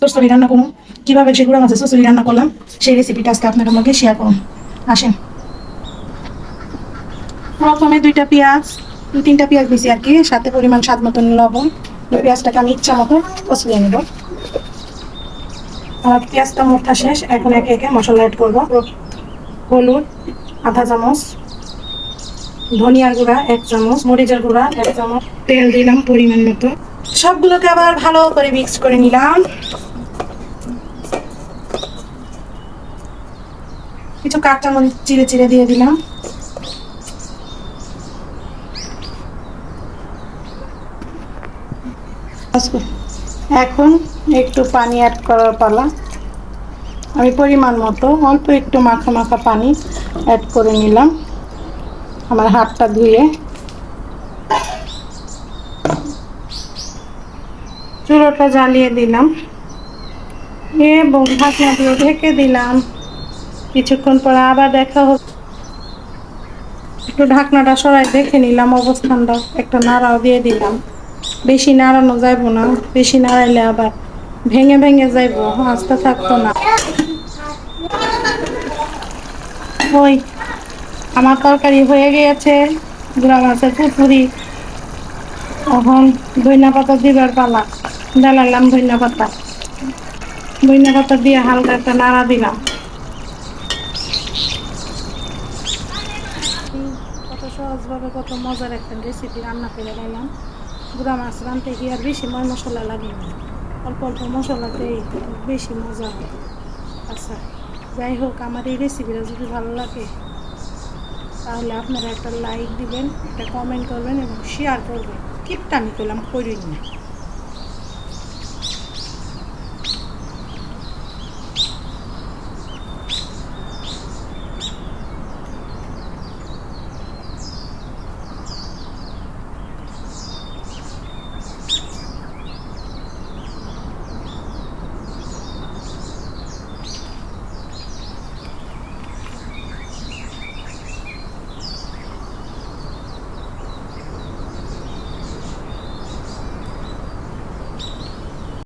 চচ্চড়ি রান্না করুন। কীভাবে যে গুঁড়া মাছের চচ্চড়ি রান্না করলাম সেই রেসিপিটা আজকে আপনাদের মধ্যে শেয়ার করুন। আসেন, প্রথমে 2টা পেঁয়াজ, 2-3টা পেঁয়াজ দিয়েছি আর কি, সাথে পরিমাণ স্বাদ মতন লবণ। পেঁয়াজটাকে আমি ইচ্ছা মতো কষিয়ে নেব। আমার পেঁয়াজটা মোটা শেষ, এখন একে একে মশলা অ্যাড করবো। হলুদ আধা চামচ, ধনিয়ার গুঁড়া 1 চামচ, মরিচের গুঁড়া 1 চামচ, তেল দিলাম পরিমাণ মতো। সবগুলোকে আবার ভালো করে মিক্স করে নিলাম। কিছু কাঁচামরিচ চিড়ে চিড়ে দিয়ে দিলাম। এখন একটু পানি অ্যাড করার পালা। আমি পরিমাণ মতো অল্প একটু মাখা মাখা পানি অ্যাড করে নিলাম আমার হাতটা ধুয়ে। চুলোটা জ্বালিয়ে দিলাম এবং ঢাকনা দিয়ে ঢেকে দিলাম। কিছুক্ষণ পর আবার দেখা হবে। একটু ঢাকনাটা সরাই দেখে নিলাম অবস্থানটা, একটা নাড়াও দিয়ে দিলাম। বেশি নাড়ানো যাইব না, বেশি নাড়াইলে আবার ভেঙে ভেঙে যাইব, আস্তে থাকতো না। ওই আমার তরকারি হয়ে গিয়েছে, গুঁড়া মাছের পুরপুরি। এখন ধনিয়া পাতা দিবার পালা। ডালালাম ধনিয়া পাতা, ধনিয়া পাতা দিয়ে হালকা একটা নাড়া দিলাম। কত সহজভাবে কত মজার একটা রেসিপি রান্না করে নিলাম। গুঁড়া মাছ রাঁধতে গিয়ে আর বেশি মশলা লাগে না, অল্প অল্প মশলাতেই বেশি মজা হয়। আচ্ছা, যাই হোক, আমার এই রেসিপিটা যদি ভালো লাগে তাহলে আপনারা একটা লাইক দিবেন, একটা কমেন্ট করবেন এবং শেয়ার করবেন। কিপটা আমি করলাম করিনি।